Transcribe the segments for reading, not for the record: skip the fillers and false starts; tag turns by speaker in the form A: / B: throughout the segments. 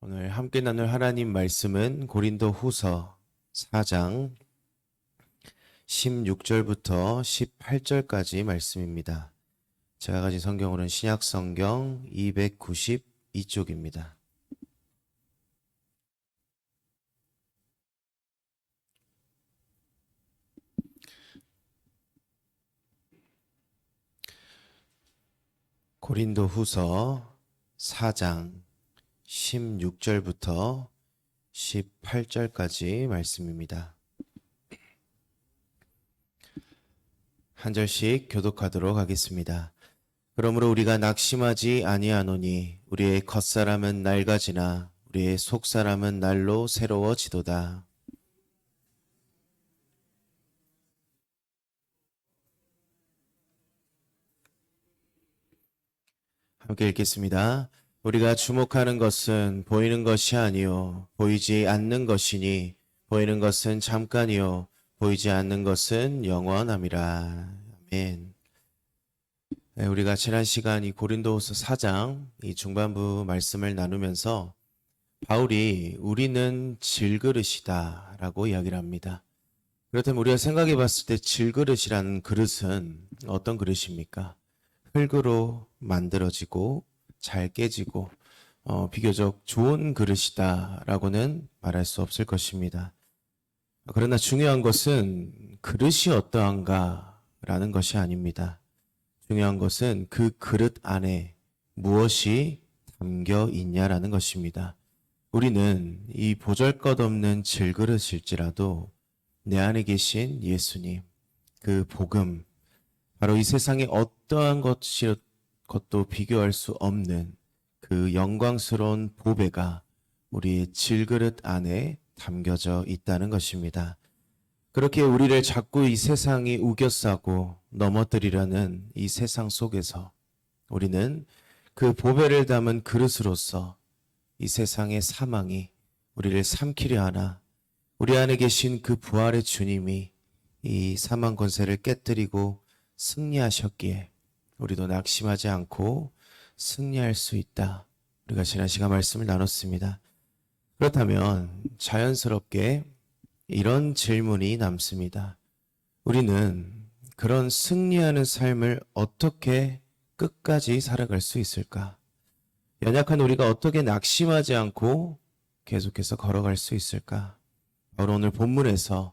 A: 오늘 함께 나눌 하나님 말씀은 고린도 후서 4장 16절부터 18절까지 말씀입니다. 제가 가진 성경으로는 신약 성경 292쪽입니다. 고린도 후서 4장 16절부터 18절까지 말씀입니다. 한 절씩 교독하도록 하겠습니다. 그러므로 우리가 낙심하지 아니하노니 우리의 겉사람은 낡아지나 우리의 속사람은 날로 새로워지도다. 함께 읽겠습니다. 우리가 주목하는 것은 보이는 것이 아니요 보이지 않는 것이니 보이는 것은 잠깐이요 보이지 않는 것은 영원함이라. 아멘. 우리가 지난 시간 이 고린도후서 4장 이 중반부 말씀을 나누면서 바울이 우리는 질그릇이다 라고 이야기를 합니다. 그렇다면 우리가 생각해 봤을 때 질그릇이라는 그릇은 어떤 그릇입니까? 흙으로 만들어지고 잘 깨지고 비교적 좋은 그릇이다라고는 말할 수 없을 것입니다. 그러나 중요한 것은 그릇이 어떠한가라는 것이 아닙니다. 중요한 것은 그 그릇 안에 무엇이 담겨 있냐라는 것입니다. 우리는 이 보잘것없는 질그릇일지라도 내 안에 계신 예수님, 그 복음, 바로 이 세상에 어떠한 것도 비교할 수 없는 그 영광스러운 보배가 우리의 질그릇 안에 담겨져 있다는 것입니다. 그렇게 우리를 자꾸 이 세상이 우겨싸고 넘어뜨리려는 이 세상 속에서 우리는 그 보배를 담은 그릇으로서 이 세상의 사망이 우리를 삼키려 하나 우리 안에 계신 그 부활의 주님이 이 사망 권세를 깨뜨리고 승리하셨기에 우리도 낙심하지 않고 승리할 수 있다. 우리가 지난 시간 말씀을 나눴습니다. 그렇다면 자연스럽게 이런 질문이 남습니다. 우리는 그런 승리하는 삶을 어떻게 끝까지 살아갈 수 있을까? 연약한 우리가 어떻게 낙심하지 않고 계속해서 걸어갈 수 있을까? 바로 오늘 본문에서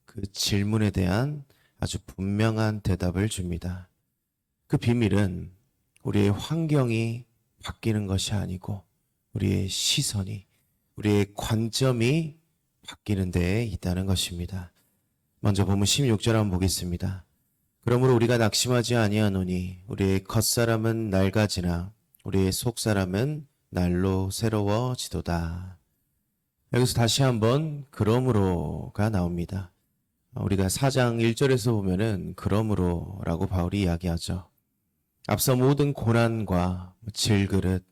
A: 그 질문에 대한 아주 분명한 대답을 줍니다. 그 비밀은 우리의 환경이 바뀌는 것이 아니고 우리의 시선이, 우리의 관점이 바뀌는 데에 있다는 것입니다. 먼저 본문 16절 한번 보겠습니다. 그러므로 우리가 낙심하지 아니하노니 우리의 겉사람은 낡아지나 우리의 속사람은 날로 새로워지도다. 여기서 다시 한번 그러므로가 나옵니다. 우리가 4장 1절에서 보면은 그러므로라고 바울이 이야기하죠. 앞서 모든 고난과 질그릇,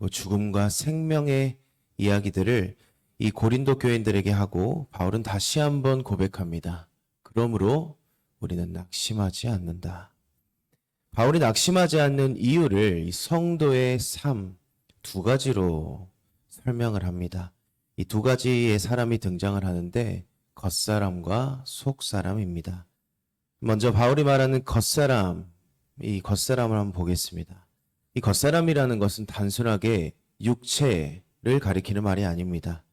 A: 죽음과 생명의 이야기들을 이 고린도 교인들에게 하고 바울은 다시 한번 고백합니다. 그러므로 우리는 낙심하지 않는다. 바울이 낙심하지 않는 이유를 이 성도의 삶 두 가지로 설명을 합니다. 이 두 가지의 사람이 등장을 하는데 겉사람과 속사람입니다. 먼저 바울이 말하는 겉사람, 이 겉사람을 한번 보겠습니다. 이 겉사람이라는 것은 단순하게 육체를 가리키는 말이 아닙니다.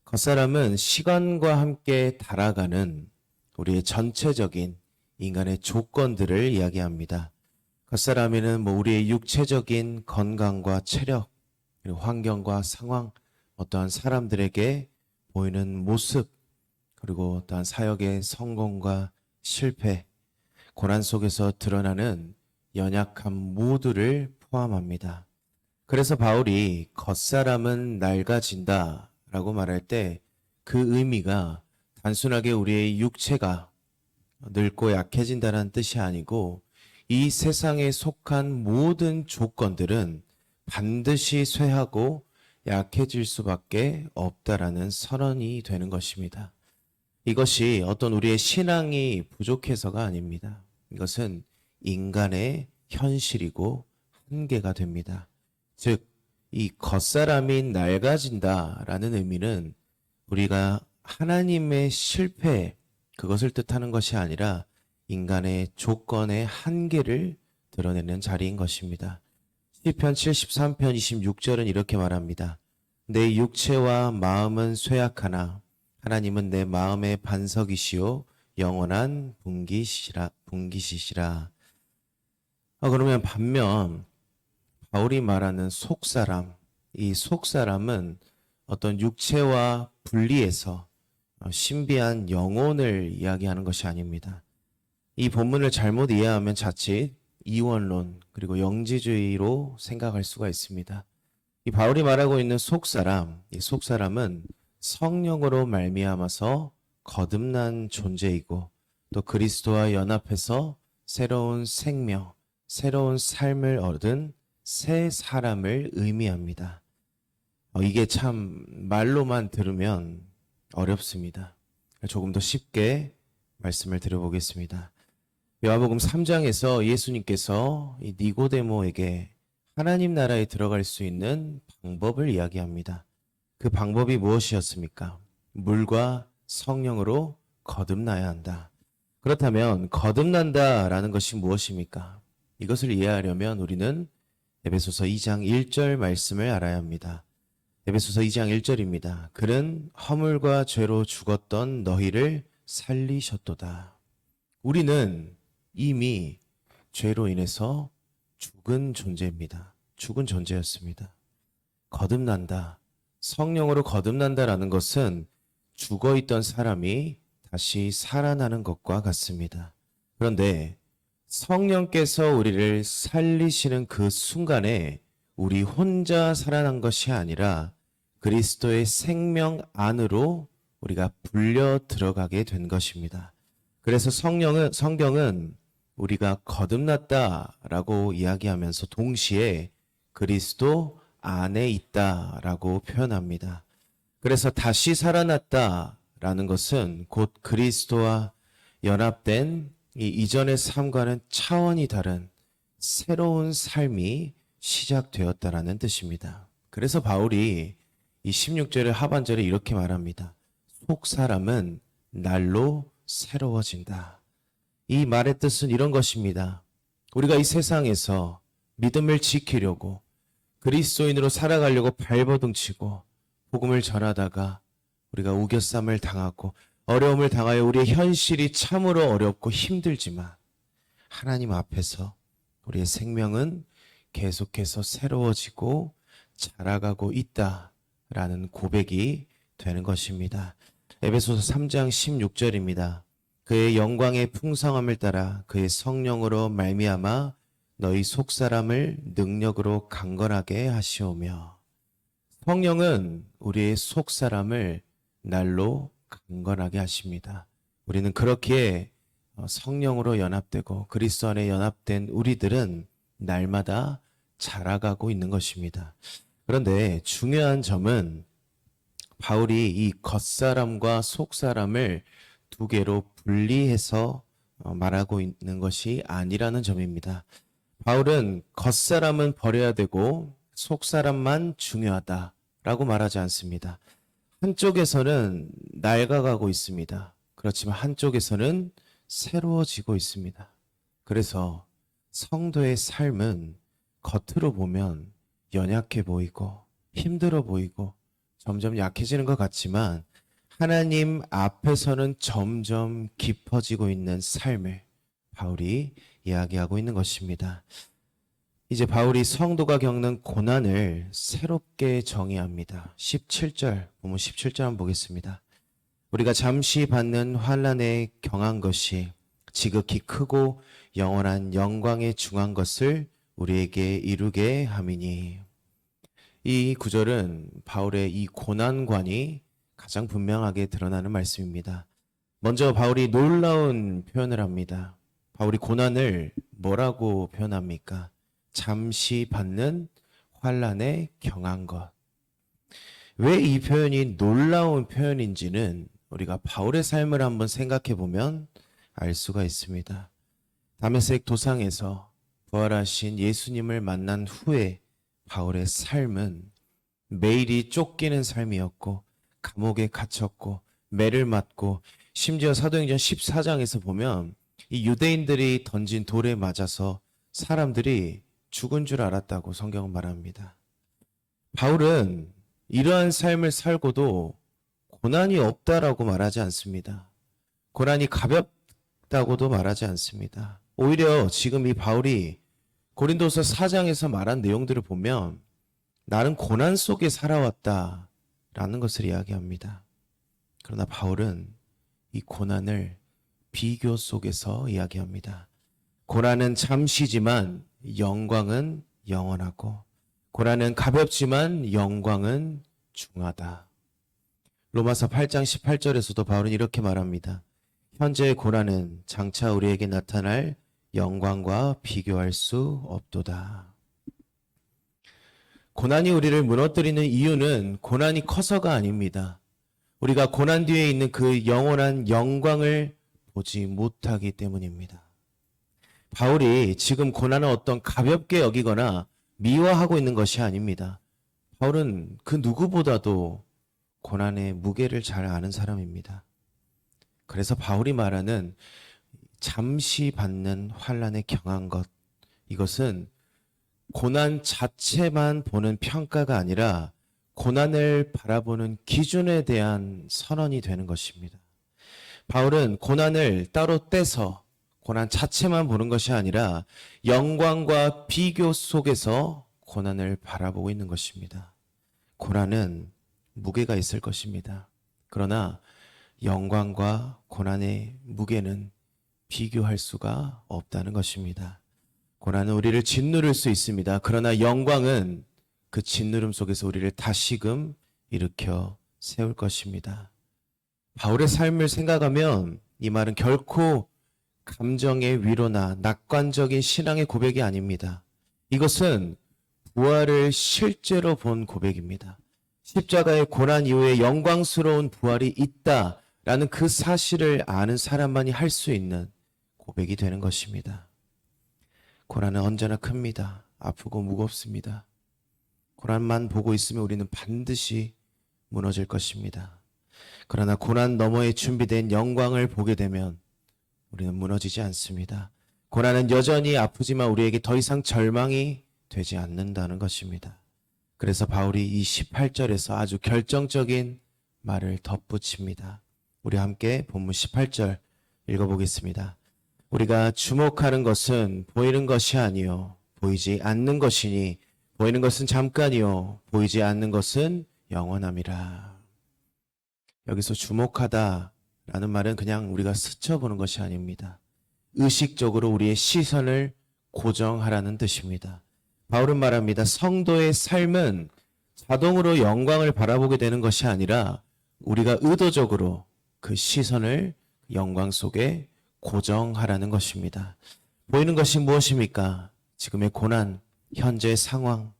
A: 겉사람은 시간과 함께 달아가는 우리의 전체적인 인간의 조건들을 이야기합니다. 겉사람에는 우리의 육체적인 건강과 체력, 그리고 환경과 상황, 어떠한 사람들에게 보이는 모습, 그리고 어떠한 사역의 성공과 실패, 고난 속에서 드러나는 연약함 모두를 포함합니다. 그래서 바울이 겉사람은 낡아진다 라고 말할 때 그 의미가 단순하게 우리의 육체가 늙고 약해진다는 뜻이 아니고 이 세상에 속한 모든 조건들은 반드시 쇠하고 약해질 수밖에 없다라는 선언이 되는 것입니다. 이것이 어떤 우리의 신앙이 부족해서가 아닙니다. 이것은 인간의 현실이고 한계가 됩니다. 즉 이 겉사람이 낡아진다라는 의미는 우리가 하나님의 실패, 그것을 뜻하는 것이 아니라 인간의 조건의 한계를 드러내는 자리인 것입니다. 시편 73편 26절은 이렇게 말합니다. 내 육체와 마음은 쇠약하나 하나님은 내 마음의 반석이시요 영원한 분기시시라. 그러면 반면 바울이 말하는 속사람, 이 속사람은 어떤 육체와 분리해서 신비한 영혼을 이야기하는 것이 아닙니다. 이 본문을 잘못 이해하면 자칫 이원론 그리고 영지주의로 생각할 수가 있습니다. 이 바울이 말하고 있는 속사람, 이 속사람은 성령으로 말미암아서 거듭난 존재이고 또 그리스도와 연합해서 새로운 생명, 새로운 삶을 얻은 새 사람을 의미합니다. 이게 참 말로만 들으면 어렵습니다. 조금 더 쉽게 말씀을 드려보겠습니다. 요한복음 3장에서 예수님께서 이 니고데모에게 하나님 나라에 들어갈 수 있는 방법을 이야기합니다. 그 방법이 무엇이었습니까? 물과 성령으로 거듭나야 한다. 그렇다면 거듭난다라는 것이 무엇입니까? 이것을 이해하려면 우리는 에베소서 2장 1절 말씀을 알아야 합니다. 에베소서 2장 1절입니다. 그는 허물과 죄로 죽었던 너희를 살리셨도다. 우리는 이미 죄로 인해서 죽은 존재입니다. 죽은 존재였습니다. 거듭난다. 성령으로 거듭난다라는 것은 죽어있던 사람이 다시 살아나는 것과 같습니다. 그런데 성령께서 우리를 살리시는 그 순간에 우리 혼자 살아난 것이 아니라 그리스도의 생명 안으로 우리가 불려 들어가게 된 것입니다. 그래서 성경은 우리가 거듭났다라고 이야기하면서 동시에 그리스도 안에 있다라고 표현합니다. 그래서 다시 살아났다라는 것은 곧 그리스도와 연합된 이 이전의 삶과는 차원이 다른 새로운 삶이 시작되었다라는 뜻입니다. 그래서 바울이 이 16절의 하반절에 이렇게 말합니다. 속 사람은 날로 새로워진다. 이 말의 뜻은 이런 것입니다. 우리가 이 세상에서 믿음을 지키려고 그리스도인으로 살아가려고 발버둥치고 복음을 전하다가 우리가 우겨쌈을 당하고 어려움을 당하여 우리의 현실이 참으로 어렵고 힘들지만 하나님 앞에서 우리의 생명은 계속해서 새로워지고 자라가고 있다라는 고백이 되는 것입니다. 에베소서 3장 16절입니다. 그의 영광의 풍성함을 따라 그의 성령으로 말미암아 너희 속사람을 능력으로 강건하게 하시오며. 성령은 우리의 속사람을 날로 강건하게 하십니다. 우리는 그렇기에 성령으로 연합되고 그리스도 안에 연합된 우리들은 날마다 자라가고 있는 것입니다. 그런데 중요한 점은 바울이 이 겉사람과 속사람을 두 개로 분리해서 말하고 있는 것이 아니라는 점입니다. 바울은 겉사람은 버려야 되고 속사람만 중요하다라고 말하지 않습니다. 한쪽에서는 낡아가고 있습니다. 그렇지만 한쪽에서는 새로워지고 있습니다. 그래서 성도의 삶은 겉으로 보면 연약해 보이고 힘들어 보이고 점점 약해지는 것 같지만 하나님 앞에서는 점점 깊어지고 있는 삶을 바울이 이야기하고 있는 것입니다. 이제 바울이 성도가 겪는 고난을 새롭게 정의합니다. 17절, 본문 17절 한번 보겠습니다. 우리가 잠시 받는 환난에 경한 것이 지극히 크고 영원한 영광에 중한 것을 우리에게 이루게 함이니. 이 구절은 바울의 이 고난관이 가장 분명하게 드러나는 말씀입니다. 먼저 바울이 놀라운 표현을 합니다. 바울이 고난을 뭐라고 표현합니까? 잠시 받는 환난에 경한 것. 왜 이 표현이 놀라운 표현인지는 우리가 바울의 삶을 한번 생각해 보면 알 수가 있습니다. 다메섹 도상에서 부활하신 예수님을 만난 후에 바울의 삶은 매일이 쫓기는 삶이었고 감옥에 갇혔고 매를 맞고 심지어 사도행전 14장에서 보면 이 유대인들이 던진 돌에 맞아서 사람들이 죽은 줄 알았다고 성경은 말합니다. 바울은 이러한 삶을 살고도 고난이 없다라고 말하지 않습니다. 고난이 가볍다고도 말하지 않습니다. 오히려 지금 이 바울이 고린도서 4장에서 말한 내용들을 보면 나는 고난 속에 살아왔다라는 것을 이야기합니다. 그러나 바울은 이 고난을 비교 속에서 이야기합니다. 고난은 잠시지만 영광은 영원하고 고난은 가볍지만 영광은 중하다. 로마서 8장 18절에서도 바울은 이렇게 말합니다. 현재의 고난은 장차 우리에게 나타날 영광과 비교할 수 없도다. 고난이 우리를 무너뜨리는 이유는 고난이 커서가 아닙니다. 우리가 고난 뒤에 있는 그 영원한 영광을 보지 못하기 때문입니다. 바울이 지금 고난을 어떤 가볍게 여기거나 미워하고 있는 것이 아닙니다. 바울은 그 누구보다도 고난의 무게를 잘 아는 사람입니다. 그래서 바울이 말하는 잠시 받는 환난에 경한 것, 이것은 고난 자체만 보는 평가가 아니라 고난을 바라보는 기준에 대한 선언이 되는 것입니다. 바울은 고난을 따로 떼서 고난 자체만 보는 것이 아니라 영광과 비교 속에서 고난을 바라보고 있는 것입니다. 고난은 무게가 있을 것입니다. 그러나 영광과 고난의 무게는 비교할 수가 없다는 것입니다. 고난은 우리를 짓누를 수 있습니다. 그러나 영광은 그 짓누름 속에서 우리를 다시금 일으켜 세울 것입니다. 바울의 삶을 생각하면 이 말은 결코 감정의 위로나 낙관적인 신앙의 고백이 아닙니다. 이것은 부활을 실제로 본 고백입니다. 십자가의 고난 이후에 영광스러운 부활이 있다라는 그 사실을 아는 사람만이 할 수 있는 고백이 되는 것입니다. 고난은 언제나 큽니다. 아프고 무겁습니다. 고난만 보고 있으면 우리는 반드시 무너질 것입니다. 그러나 고난 너머에 준비된 영광을 보게 되면 우리는 무너지지 않습니다. 고난은 여전히 아프지만 우리에게 더 이상 절망이 되지 않는다는 것입니다. 그래서 바울이 이 18절에서 아주 결정적인 말을 덧붙입니다. 우리 함께 본문 18절 읽어보겠습니다. 우리가 주목하는 것은 보이는 것이 아니요 보이지 않는 것이니 보이는 것은 잠깐이요 보이지 않는 것은 영원함이라. 여기서 주목하다라는 말은 그냥 우리가 스쳐보는 것이 아닙니다. 의식적으로 우리의 시선을 고정하라는 뜻입니다. 바울은 말합니다. 성도의 삶은 자동으로 영광을 바라보게 되는 것이 아니라 우리가 의도적으로 그 시선을 영광 속에 고정하라는 것입니다. 보이는 것이 무엇입니까? 지금의 고난, 현재의 상황,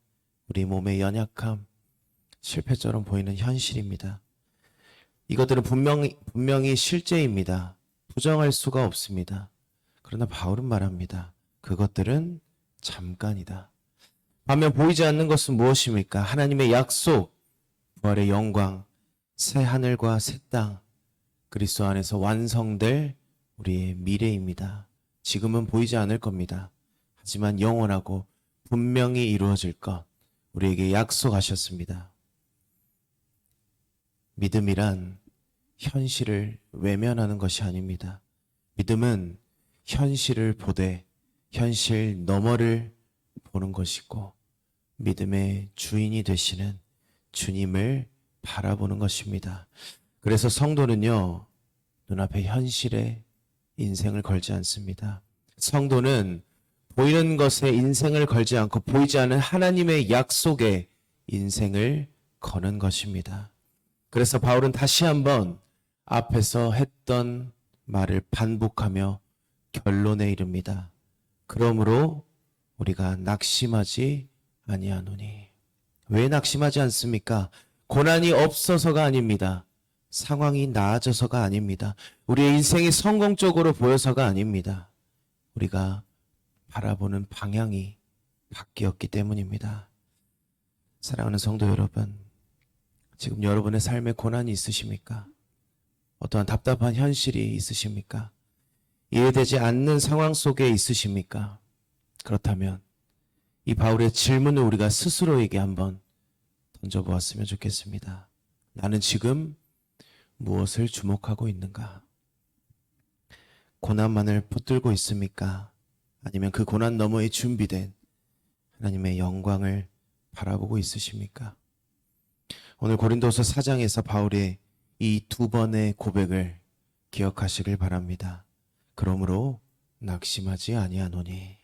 A: 우리 몸의 연약함, 실패처럼 보이는 현실입니다. 이것들은 분명히 실제입니다. 부정할 수가 없습니다. 그러나 바울은 말합니다. 그것들은 잠깐이다. 반면 보이지 않는 것은 무엇입니까? 하나님의 약속, 부활의 영광, 새 하늘과 새 땅, 그리스도 안에서 완성될 우리의 미래입니다. 지금은 보이지 않을 겁니다. 하지만 영원하고 분명히 이루어질 것 우리에게 약속하셨습니다. 믿음이란 현실을 외면하는 것이 아닙니다. 믿음은 현실을 보되 현실 너머를 보는 것이고 믿음의 주인이 되시는 주님을 바라보는 것입니다. 그래서 성도는요, 눈앞의 현실에 인생을 걸지 않습니다. 성도는 보이는 것에 인생을 걸지 않고 보이지 않는 하나님의 약속에 인생을 거는 것입니다. 그래서 바울은 다시 한번 앞에서 했던 말을 반복하며 결론에 이릅니다. 그러므로 우리가 낙심하지 아니하노니. 왜 낙심하지 않습니까? 고난이 없어서가 아닙니다. 상황이 나아져서가 아닙니다. 우리의 인생이 성공적으로 보여서가 아닙니다. 우리가 바라보는 방향이 바뀌었기 때문입니다. 사랑하는 성도 여러분, 지금 여러분의 삶에 고난이 있으십니까? 어떠한 답답한 현실이 있으십니까? 이해되지 않는 상황 속에 있으십니까? 그렇다면 이 바울의 질문을 우리가 스스로에게 한번 던져보았으면 좋겠습니다. 나는 지금 무엇을 주목하고 있는가? 고난만을 붙들고 있습니까? 아니면 그 고난 너머에 준비된 하나님의 영광을 바라보고 있으십니까? 오늘 고린도서 4장에서 바울의 이 두 번의 고백을 기억하시길 바랍니다. 그러므로 낙심하지 아니하노니.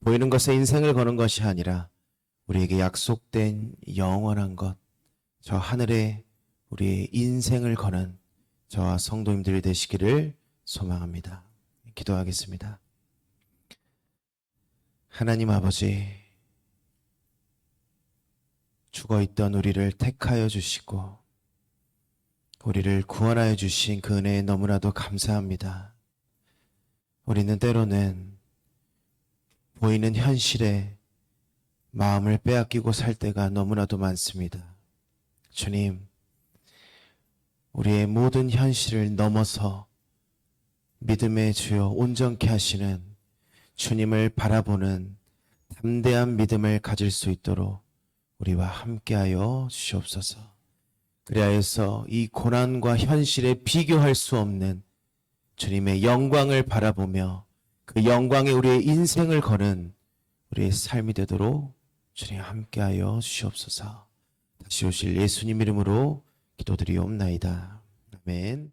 A: 보이는 것에 인생을 거는 것이 아니라 우리에게 약속된 영원한 것, 저 하늘에 우리의 인생을 거는 저와 성도님들이 되시기를 소망합니다. 기도하겠습니다. 하나님 아버지, 죽어있던 우리를 택하여 주시고 우리를 구원하여 주신 그 은혜에 너무나도 감사합니다. 우리는 때로는 보이는 현실에 마음을 빼앗기고 살 때가 너무나도 많습니다. 주님, 우리의 모든 현실을 넘어서 믿음의 주여 온전케 하시는 주님을 바라보는 담대한 믿음을 가질 수 있도록 우리와 함께하여 주시옵소서. 그리하여서 이 고난과 현실에 비교할 수 없는 주님의 영광을 바라보며 그 영광에 우리의 인생을 거는 우리의 삶이 되도록 주님 함께하여 주시옵소서. 다시 오실 예수님 이름으로 기도드리옵나이다. 아멘.